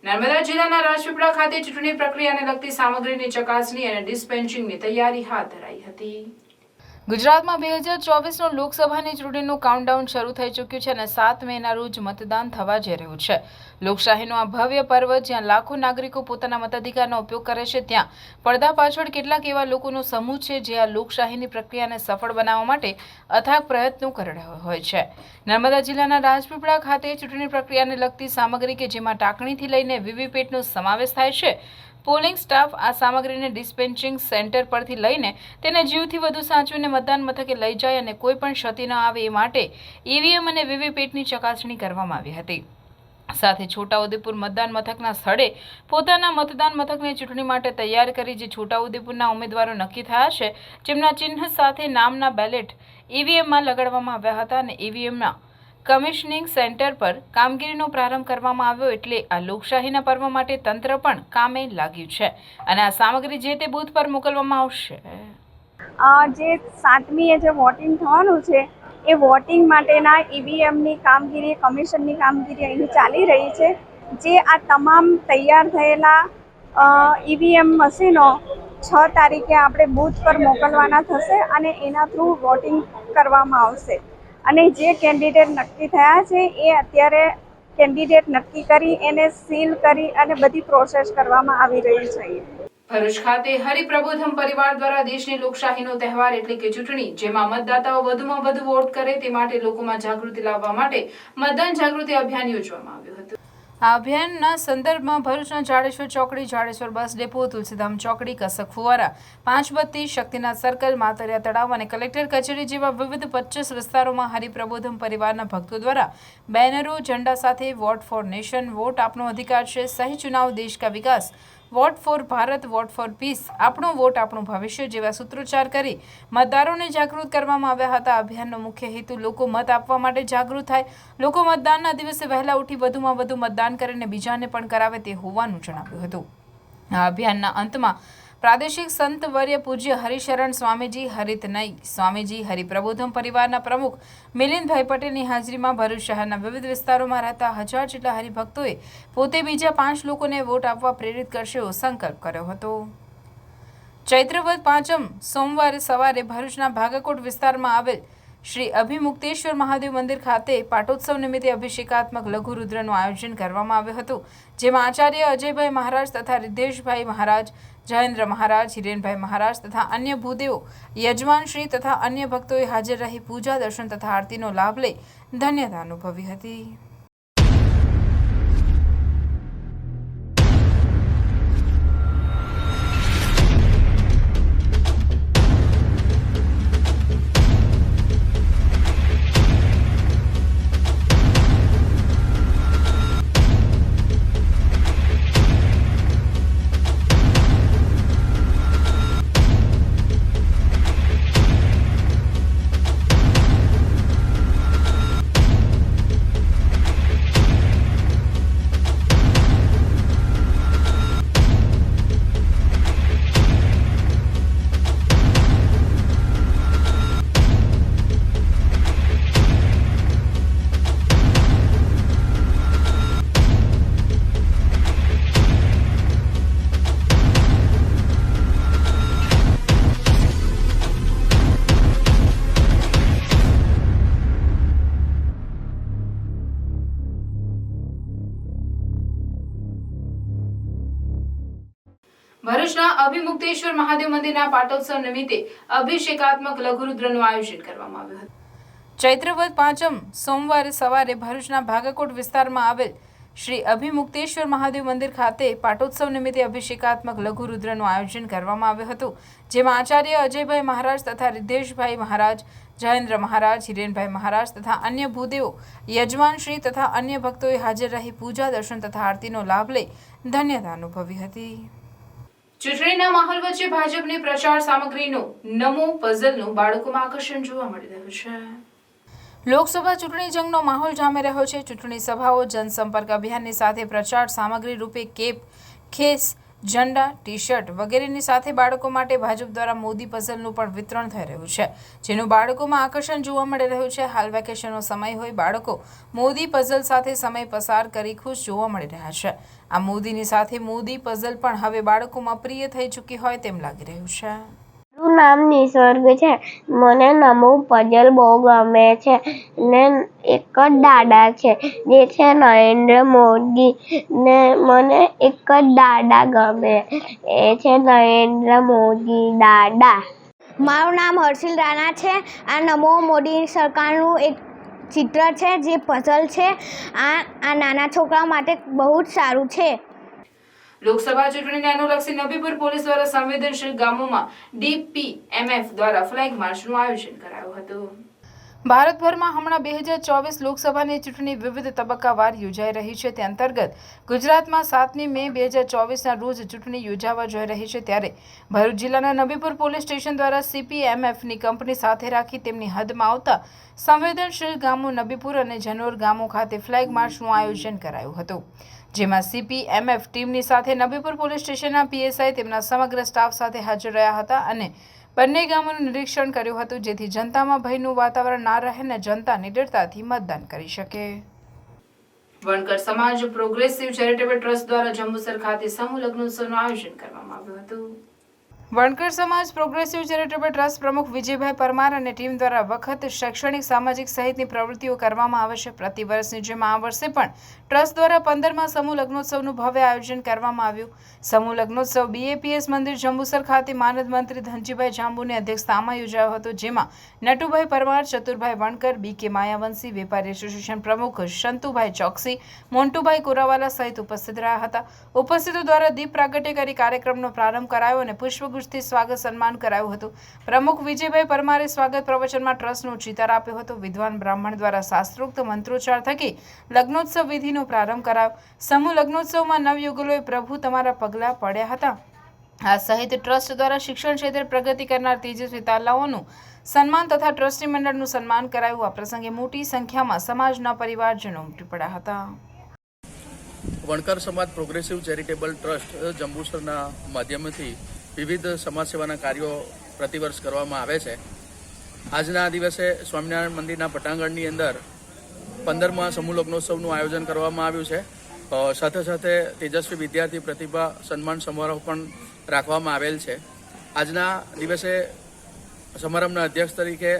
નર્મદા જિલ્લાના રાજપીપળા ખાતે ચૂંટણી પ્રક્રિયાને લગતી સામગ્રીની ચકાસણી અને ડિસ્પેન્સિંગની તૈયારી હાથ ધરાઈ હતી. ગુજરાતમાં 2024નો લોકસભાની ચૂંટણીનું કાઉન્ટડાઉન શરૂ થઈ ચૂક્યું છે અને 7 મેના રોજ મતદાન થવા જઈ રહ્યું છે. લોકશાહીનો આ ભવ્ય પર્વ જ્યાં લાખો નાગરિકો પોતાના મતાધિકારનો ઉપયોગ કરે છે, ત્યાં પડદા પાછળ કેટલાક એવા લોકોનો સમૂહ છે જે આ લોકશાહીની પ્રક્રિયાને સફળ બનાવવા માટે અથાગ પ્રયત્નો કરી રહ્યો હોય છે. નર્મદા જિલ્લાના રાજપીપળા ખાતે ચૂંટણી પ્રક્રિયાને લગતી સામગ્રી કે જેમાં ટાંકણીથી લઈને વીવીપેટનો સમાવેશ થાય છે. પોલિંગ સ્ટાફ આ સામગ્રીને ડિસ્પેન્સિંગ સેન્ટર પરથી લઈને તેને જીવથી વધુ સાચવીને મતદાન મથકે લઈ જાય અને કોઈ પણ ક્ષતિ ન આવે એ માટે ઈવીએમ અને વીવીપેટની ચકાસણી કરવામાં આવી હતી. સાથે છોટાઉદેપુર મતદાન મથકના સ્થળે પોતાના મતદાન મથકને ચૂંટણી માટે તૈયાર કરી જે છોટાઉદેપુરના ઉમેદવારો નક્કી થયા છે જેમના ચિહ્ન સાથે નામના બેલેટ ઈવીએમમાં લગાડવામાં આવ્યા હતા અને ઈવીએમના કમિશનિંગ સેન્ટર પર કામગીરીનો પ્રારંભ કરવામાં આવ્યો. એટલે આ લોકશાહીના પર્વ માટે તંત્ર પણ કામે લાગ્યું છે અને આ સામગ્રી જે તે બૂથ પર મોકલવામાં આવશે. જે 7મીએ જે વોટિંગ થવાનું છે એ વોટિંગ માટેના ઈવીએમની કામગીરી, કમિશનની કામગીરી અહીં ચાલી રહી છે. જે આ તમામ તૈયાર થયેલા ઈવીએમ મશીનો 6 તારીખે આપણે બૂથ પર મોકલવાના થશે અને એના થ્રુ વોટિંગ કરવામાં આવશે. અને જે કેન્ડિડેટ નક્કી થયા છે એ અત્યારે કેન્ડિડેટ નક્કી કરી એને સીલ કરી અને બધી પ્રોસેસ કરવામાં આવી રહી છે. ભરૂચ ખાતે હરિપ્રબોધમ પરિવાર દ્વારા દેશની લોકશાહીનો તહેવાર એટલે કે ચૂંટણી, જેમાં મતદાતાઓ વધુમાં વધુ વોટ કરે તે માટે લોકોમાં જાગૃતિ લાવવા માટે મતદાન જાગૃતિ અભિયાન યોજવામાં આવ્યું હતું. આ અભિયાનના સંદર્ભમાં ભરૂચના જાડેશ્વર ચોકડી, જાડેશ્વર બસ ડેપો, તુલસીધામ ચોકડી, કસક ફુવારા, 5 બત્તી, શક્તિનાથ સર્કલ, માતરિયા તળાવ અને કલેક્ટર કચેરી જેવા વિવિધ 25 વિસ્તારોમાં હરિપ્રબોધમ પરિવારના ભક્તો દ્વારા બેનરો, ઝંડા સાથે વોટ ફોર નેશન, વોટ આપનો અધિકાર છે, સહી ચુનાવ દેશ કા વિકાસ, vote for Bharat, vote for peace, આપણો વોટ આપણું ભવિષ્ય જેવા સૂત્રોચ્ચાર કરી મતદારોને જાગૃત કરવામાં આવ્યા હતા. અભિયાનનો મુખ્ય હેતુ લોકો મત આપવા માટે જાગૃત થાય, લોકો મતદાનના દિવસે વહેલા ઉઠી વધુમાં વધુ મતદાન કરીને બીજાને પણ કરાવે તે હોવાનું જણાવ્યું હતું. આ અભિયાનના અંતમાં પ્રાદેશિક સંત વર્ય પૂજ્ય હરિશરણ સ્વામીજી, હરિતનય સ્વામીજી, હરિપ્રબોધમ પરિવારના પ્રમુખ મિલિંદભાઈ પટેલની હાજરીમાં ભરૂચ શહેરના વિવિધ વિસ્તારોમાં રહેતા 1000 જેટલા હરિભક્તોએ પોતે બીજા 5 લોકોને વોટ આપવા પ્રેરિત કરશે એવો સંકલ્પ કર્યો હતો. ચૈત્રવદ પાંચમ સોમવારે સવારે ભરૂચના ભાગકોટ વિસ્તારમાં આવેલ શ્રી અભિમુક્તેશ્વર મહાદેવ મંદિર ખાતે પાટોત્સવ નિમિત્તે અભિષેકાત્મક લઘુ રુદ્રનું આયોજન કરવામાં આવ્યું હતું, જેમાં આચાર્ય અજયભાઈ મહારાજ તથા રિદ્ધેશભાઈ મહારાજ, જયેન્દ્ર મહારાજ, હિરેનભાઈ મહારાજ તથા અન્ય ભૂદેવો, યજમાનશ્રી તથા અન્ય ભક્તોએ હાજર રહી પૂજા, દર્શન તથા આરતીનો લાભ લઈ ધન્યતા અનુભવી હતી. ભરૂચના અભિમુક્તેશ્વર મહાદેવ મંદિરના પાટોત્સવ નિમિત્તે અભિષેકાત્મક લઘુરુદ્રનું આયોજન કરવામાં આવ્યું હતું। ચૈત્ર વદ પાંચમ સોમવારે સવારે ભરૂચના ભાગકોટ વિસ્તારમાં આવેલ શ્રી અભિમુક્તેશ્વર મહાદેવ મંદિર ખાતે પાટોત્સવ નિમિત્તે અભિષેકાત્મક લઘુરુદ્રનું આયોજન કરવામાં આવ્યું હતું, જેમાં આચાર્ય અજયભાઈ મહારાજ તથા રિદ્ધેશભાઈ મહારાજ, જયેન્દ્ર મહારાજ, હિરેનભાઈ મહારાજ તથા અન્ય ભૂદેવો, યજમાનશ્રી તથા અન્ય ભક્તોએ હાજર રહી પૂજા, દર્શન તથા આરતીનો લાભ લઈ ધન્યતા અનુભવી હતી। ચૂંટણીના માહોલ વચ્ચે ભાજપની પ્રચાર સામગ્રીનો નમો પઝલનું બાળકોમાં આકર્ષણ જોવા મળી રહ્યું છે। લોકસભા ચૂંટણી જંગનો માહોલ જામી રહ્યો છે। ચૂંટણી સભાઓ, જનસંપર્ક અભિયાનની સાથે પ્રચાર સામગ્રી રૂપે કેપ, ખેસ, ઝંડા, ટી શર્ટ વગેરેની સાથે બાળકો માટે ભાજપ દ્વારા મોદી પઝલનું પણ વિતરણ થઈ રહ્યું છે, જેનું બાળકોમાં આકર્ષણ જોવા મળી રહ્યું છે। હાલ વેકેશનનો સમય હોય, બાળકો મોદી પઝલ સાથે સમય પસાર કરી ખુશ જોવા મળી રહ્યા છે। આ મોદીની સાથે મોદી પઝલ પણ હવે બાળકોમાં પ્રિય થઈ ચૂકી હોય તેમ લાગી રહ્યું છે। મારું નામ નિસર્ગ છે। મને નમો પઝલ બહુ ગમે છે ને એક જ દાદા છે જે છે નરેન્દ્ર મોદી ને મને એક જ દાદા ગમે એ છે નરેન્દ્ર મોદી દાદા। મારું નામ હર્ષિલ રાણા છે। આ નમો મોદી સરકારનું એક ચિત્ર છે જે પઝલ છે। આ નાના છોકરાઓ માટે બહુ જ સારું છે। લોકસભા ચૂંટણીને અનુલક્ષી નબીપુર પોલીસ દ્વારા સંવેદનશીલ ગામોમાં DPMF દ્વારા ફ્લેગ માર્ચનું આયોજન કરાયું હતું। ભારતભરમાં હમણાં 2024 લોકસભાની ચૂંટણી વિવિધ તબક્કાવાર યોજાઈ રહી છે। તે અંતર્ગત ગુજરાતમાં 7મી મે 2024ના રોજ ચૂંટણી યોજાવા જઈ રહી છે, ત્યારે ભરૂચ જિલ્લાના નબીપુર પોલીસ સ્ટેશન દ્વારા CPMFની કંપની સાથે રાખી તેમની હદમાં આવતા સંવેદનશીલ ગામો નબીપુર અને જનોર ગામો ખાતે ફ્લેગ માર્ચનું આયોજન કરાયું હતું, જેમાં CPMF ટીમની સાથે નબીપુર પોલીસ સ્ટેશનના PSI તેમના સમગ્ર સ્ટાફ સાથે હાજર રહ્યા હતા અને બંને ગામોનું નિરીક્ષણ કર્યું હતું, જેથી જનતામાં ભયનું વાતાવરણ ના રહે અને જનતા નિડરતાથી મતદાન કરી શકે। વણકર સમાજ પ્રોગ્રેસિવ ચેરિટેબલ ટ્રસ્ટ દ્વારા જંબુસર ખાતે સમૂહ લગ્નોત્સવનું આયોજન કરવામાં આવ્યું હતું। વણકર સમાજ પ્રોગ્રેસિવ ચેરિટેબલ ટ્રસ્ટ પ્રમુખ વિજયભાઈ પરમાર અને ટીમ દ્વારા વખત શૈક્ષણિક, સામાજિક સહિતની પ્રવૃત્તિઓ કરવામાં આવે છે। પ્રતિ વર્ષની જેમ આ વર્ષે પણ ટ્રસ્ટ દ્વારા 15મા સમૂહ લગ્નોત્સવનું ભવ્ય આયોજન કરવામાં આવ્યું। સમૂહ લગ્નોત્સવ BAPS મંદિર જંબુસર ખાતે માનદ મંત્રી ધનજીભાઈ જાંબુની અધ્યક્ષતામાં યોજાયો હતો, જેમાં નટુભાઈ પરમાર, ચતુરભાઈ વણકર, BK માયાવંશી, વેપારી એસોસિએશન પ્રમુખ શંતુભાઈ ચોકસી, મોન્ટુભાઈ કોરાવાલા સહિત ઉપસ્થિત રહ્યા હતા। ઉપસ્થિતો દ્વારા દીપ પ્રાગટ્ય કરી કાર્યક્રમનો પ્રારંભ કરાયો અને પુષ્પગુચ્છથી સ્વાગત સન્માન કરાયું હતું। પ્રમુખ વિજયભાઈ પરમારે સ્વાગત પ્રવચનમાં ટ્રસ્ટનો ચિતાર આપ્યો હતો। વિદ્વાન બ્રાહ્મણ દ્વારા શાસ્ત્રોક્ત મંત્રોચ્ચાર થકી લગ્નોત્સવ વિધિનો પ્રારંભ કરાયો। સમૂહ લગ્નોત્સવમાં નવયુગલોએ પ્રભુ તમારા પગલા પડ્યા હતા। આ સહિત ટ્રસ્ટ દ્વારા શિક્ષણ ક્ષેત્રે પ્રગતિ કરનાર તેજસ્વી તાલાઓનું સન્માન તથા ટ્રસ્ટી મંડળનું સન્માન કરાયું। આ પ્રસંગે મોટી સંખ્યામાં સમાજના પરિવારજનો ઉમટી પડ્યા હતા। વણકર સમાજ પ્રોગ્રેસિવ ચેરિટેબલ ટ્રસ્ટ જંબુસરના માધ્યમથી વિવિધ સમાજ સેવાના કાર્યો પ્રતિવર્ષ કરવામાં આવે છે। આજના દિવસે સ્વામિનારાયણ મંદિરના પટાંગણની અંદર 15મા સમૂહ લગ્નોત્સવનું આયોજન કરવામાં આવ્યું છે। સાથે સાથે તેજસ્વી વિદ્યાર્થી પ્રતિભા સન્માન સમારોહ પણ રાખવામાં આવેલ છે। આજના દિવસે સમારંભના અધ્યક્ષ તરીકે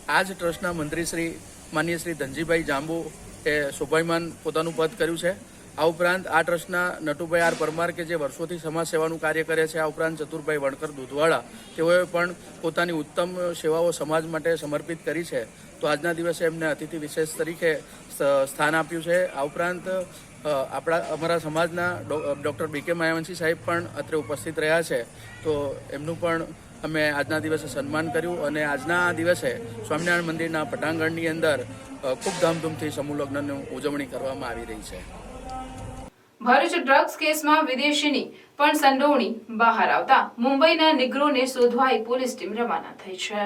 આ જ ટ્રસ્ટના મંત્રી શ્રી માનનીય શ્રી ધનજીભાઈ જાંબુ એ શોભાયમાન પોતાનું પદ કર્યું છે। આ ઉપરાંત આ ટ્રસ્ટના નટુભાઈ આર પરમાર કે જે વર્ષોથી સમાજ સેવાનું કાર્ય કરે છે, આ ઉપરાંત ચતુરભાઈ વણકર દૂધવાળા, તેઓએ પણ પોતાની ઉત્તમ સેવાઓ સમાજ માટે સમર્પિત કરી છે, તો આજના દિવસે એમને અતિથિ વિશેષ તરીકે સ્થાન આપ્યું છે। આ ઉપરાંત અમારા સમાજના ડૉક્ટર BK માયાવંશી સાહેબ પણ અત્રે ઉપસ્થિત રહ્યા છે, તો એમનું પણ અમે આજના દિવસે સન્માન કર્યું અને આજના આ દિવસે સ્વામિનારાયણ મંદિરના પટાંગણની અંદર ખૂબ ધામધૂમથી સમૂહ લગ્નની ઉજવણી કરવામાં આવી રહી છે। ભરૂચ ડ્રગ્સ કેસમાં વિદેશીની પણ સંડોવણી બહાર આવતા મુંબઈના નિગ્રોને શોધવા પોલીસ ટીમ રવાના થઈ છે।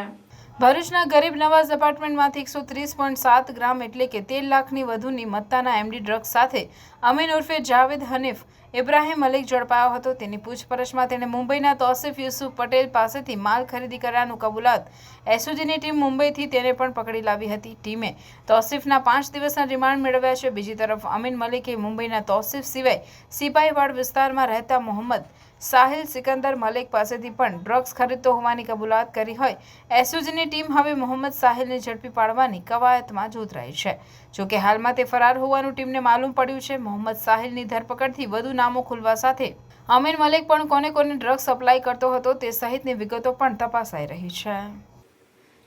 ભરૂચના ગરીબ નવાઝ એપાર્ટમેન્ટમાંથી 130.7 ગ્રામ એટલે કે 13 લાખની વધુની મત્તાના MD ડ્રગ્સ સાથે અમીન ઉર્ફે જાવેદ હનીફ ઇબ્રાહિમ મલિક ઝડપાયો હતો। તેની પૂછપરછમાં તેણે મુંબઈના તૌસીફ યુસુફ પટેલ પાસેથી માલ ખરીદી કરવાનું કબૂલાત એસઓજીની ટીમ મુંબઈથી તેને પણ પકડી લાવી હતી। ટીમે તૌસીફના 5 દિવસના રિમાન્ડ મેળવ્યા છે। બીજી તરફ અમીન મલિકે મુંબઈના તૌસીફ સિવાય સિપાહીવાડ વિસ્તારમાં રહેતા મોહમ્મદ સાહિલ સિકંદર મલિક પાસેથી પણ ડ્રગ્સ ખરીદતો હોવાની કબૂલાત કરી હોય। એસઓજીની ટીમ હવે મોહમ્મદ સાહિલને ઝડપી પાડવાની કવાયતમાં જોતરાઈ છે, જોકે હાલમાં તે ફરાર હોવાનું ટીમને માલુમ પડ્યું છે। મોહમ્મદ સાહિલની ધરપકડથી વધુ નામો ખુલવા સાથે અમીન મલિક પણ કોને કોને ડ્રગ્સ સપ્લાય કરતો હતો તે સહિતની વિગતો પણ તપાસાઈ રહી છે.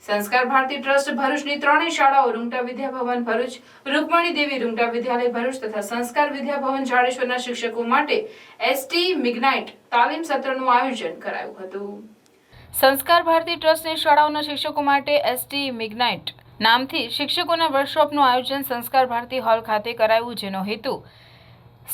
સંસ્કાર ભારતી ટ્રસ્ટ ભરૂચની ત્રણેય શાળાઓ રૂંગટા વિદ્યાભવન ભરૂચ, રૂકમણી દેવી રૂંગટા વિદ્યાલય ભરૂચ તથા સંસ્કાર વિદ્યાભવન જાડેશ્વરના શિક્ષકો માટે એસટી મિગ્નાઇટ તાલીમ સત્રનું આયોજન કરાયું હતું. સંસ્કાર ભારતી ટ્રસ્ટની શાળાઓના શિક્ષકો માટે એસટી મિગ્નાઇટ નામથી શિક્ષકોના વર્કશોપનું આયોજન સંસ્કાર ભારતી હોલ ખાતે કરાયું, જેનો હેતુ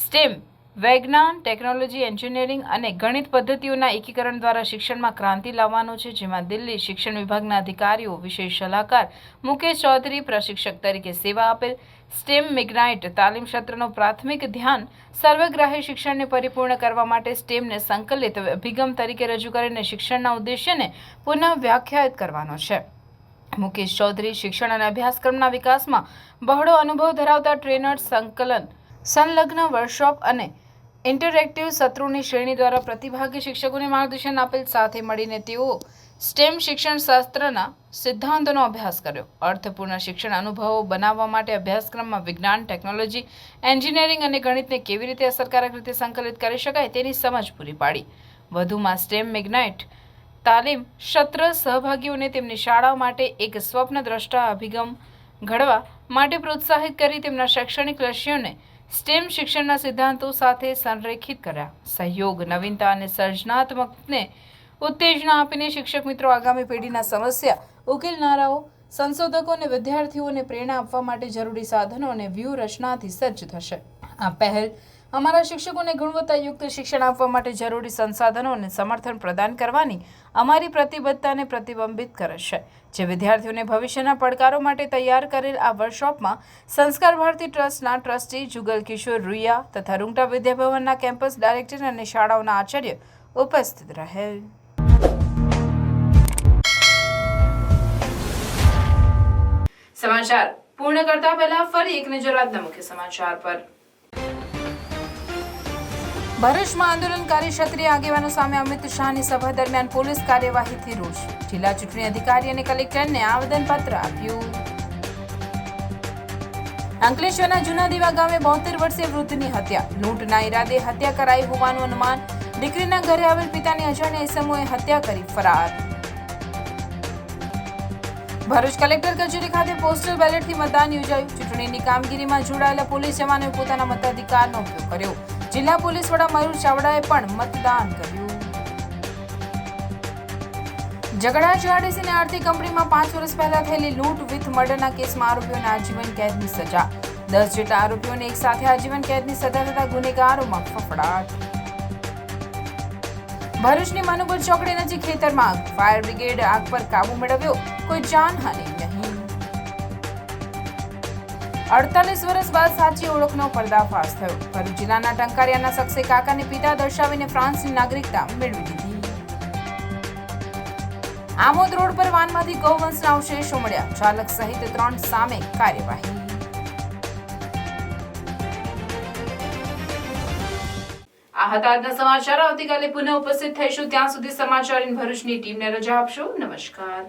સ્ટેમ વિજ્ઞાન, ટેકનોલોજી, એન્જિનિયરિંગ અને ગણિત પદ્ધતિઓના એકીકરણ દ્વારા શિક્ષણમાં ક્રાંતિ લાવવાનો છે, જેમાં દિલ્હી શિક્ષણ વિભાગના અધિકારીઓ, વિશેષ સલાહકાર મુકેશ ચૌધરી પ્રશિક્ષક તરીકે સેવા આપેલ. સ્ટેમ મિગ્નાઇટ તાલીમ સત્રનો પ્રાથમિક ધ્યાન સર્વગ્રાહી શિક્ષણને પરિપૂર્ણ કરવા માટે સ્ટેમને સંકલિત અભિગમ તરીકે રજૂ કરીને શિક્ષણના ઉદ્દેશ્યને પુનઃ વ્યાખ્યાયિત કરવાનો છે. મુકેશ ચૌધરી શિક્ષણ અને અભ્યાસક્રમના વિકાસમાં બહોળો અનુભવ ધરાવતા ટ્રેનર, સંલગ્ન વર્કશોપ અને ઇન્ટરેક્ટિવ સત્રોની શ્રેણી દ્વારા પ્રતિભાગી શિક્ષકોને માર્ગદર્શન આપેલ. સાથે મળીને તેઓ સ્ટેમ શિક્ષણ શાસ્ત્રના સિદ્ધાંતોનો અભ્યાસ કર્યો. અર્થપૂર્ણ શિક્ષણ અનુભવો બનાવવા માટે અભ્યાસક્રમમાં વિજ્ઞાન, ટેકનોલોજી, એન્જિનિયરિંગ અને ગણિતને કેવી રીતે અસરકારક રીતે સંકલિત કરી શકાય તેની સમજ પૂરી પાડી. વધુમાં સ્ટેમ મિગ્નાઇટ તાલીમ સત્ર સહભાગીઓને તેમની શાળાઓ માટે એક સ્વપ્નદ્રષ્ટા અભિગમ ઘડવા માટે પ્રોત્સાહિત કરી તેમના શૈક્ષણિક લક્ષ્યોને સ્ટેમ શિક્ષણના સિદ્ધાંતો સાથે સંરેખિત કર્યા. સહયોગ, નવીનતા અને સર્જનાત્મકને ઉત્તેજના આપીને શિક્ષક મિત્રો આગામી પેઢીના સમસ્યા ઉકેલનારાઓ, સંશોધકો અને વિદ્યાર્થીઓને પ્રેરણા આપવા માટે જરૂરી સાધનો અને વ્યૂહરચનાથી સજ્જ થશે. આ પહેલ અમારા શિક્ષકોને ગુણવત્તાયુક્ત શિક્ષણ આપવા માટે જરૂરી સંસાધનો અને સમર્થન પ્રદાન કરવાની અમારી પ્રતિબદ્ધતાને પ્રતિબિંબિત કરે છે, જે વિદ્યાર્થીઓને ભવિષ્યના પડકારો માટે તૈયાર કરેલ. આ વર્કશોપમાં સંસ્કાર ભારતી ટ્રસ્ટના ટ્રસ્ટી જુગલ કિશોર રૂયા તથા રૂંગટા વિદ્યાભવનના કેમ્પસ ડાયરેક્ટર અને શાળાઓના આચાર્ય ઉપસ્થિત રહેલ. સમાચાર પૂર્ણ કરતા પહેલા ફરી એક નજર આજના મુખ્ય સમાચાર પર. ભરૂચમાં આંદોલનકારી ક્ષત્રિય આગેવાનો સામે અમિત શાહની સભા દરમિયાન પોલીસ કાર્યવાહીથી રોષ. જિલ્લા ચૂંટણી અધિકારી અને કલેક્ટરને આવેદનપત્ર આપ્યું. અંકલેશ્વરના જૂના દીવા ગામે 72 વર્ષીય વૃદ્ધની હત્યા. લૂંટના ઈરાદે હત્યા કરાઈ હોવાનું અનુમાન. દીકરીના ઘરે આવેલ પિતાની અજાણ્યા ઇસમોએ હત્યા કરી ફરાર. ભરૂચ કલેક્ટર કચેરી ખાતે પોસ્ટલ બેલેટથી મતદાન યોજાયું. ચૂંટણીની કામગીરીમાં જોડાયેલા પોલીસ જવાનોએ પોતાના મતાધિકારનો ઉપયોગ કર્યો. જિલ્લા પોલીસ વડા મયુર ચાવડાએ પણ મતદાન કર્યું. ઝઘડા જીઆરડીસીની આરતી કંપનીમાં 5 વર્ષ પહેલા થયેલી લૂંટ વિથ મર્ડરના કેસમાં આરોપીઓને આજીવન કેદની સજા. 10 જેટલા આરોપીઓને એક સાથે આજીવન કેદની સજા થતા ગુનેગારોમાં ફફડાટ. ભરૂચની મનુપુર ચોકડી નજીક ખેતરમાં આગ. ફાયર બ્રિગેડ આગ પર કાબુ મેળવ્યો. કોઈ જાનહાનિ નહીં. 48 વર્ષ બાદ સાચી ઓળખનો પર્દાફાશ થયો. ભરૂચ જિલ્લાના ટંકારિયાના શખ્સે કાકાને પિતા દર્શાવીને ફ્રાન્સની નાગરિકતા મેળવી લીધી. આમોદ રોડ પર વાનમાંથી ગૌવંશના અવશેષો મળ્યા. ચાલક સહિત 3 સામે કાર્યવાહી. આ હતા આજના સમાચાર. આવતીકાલે પુનઃ ઉપસ્થિત થઈશું. ત્યાં સુધી સમાચાર ઇન ભરૂચની ટીમને રજા આપશો. નમસ્કાર.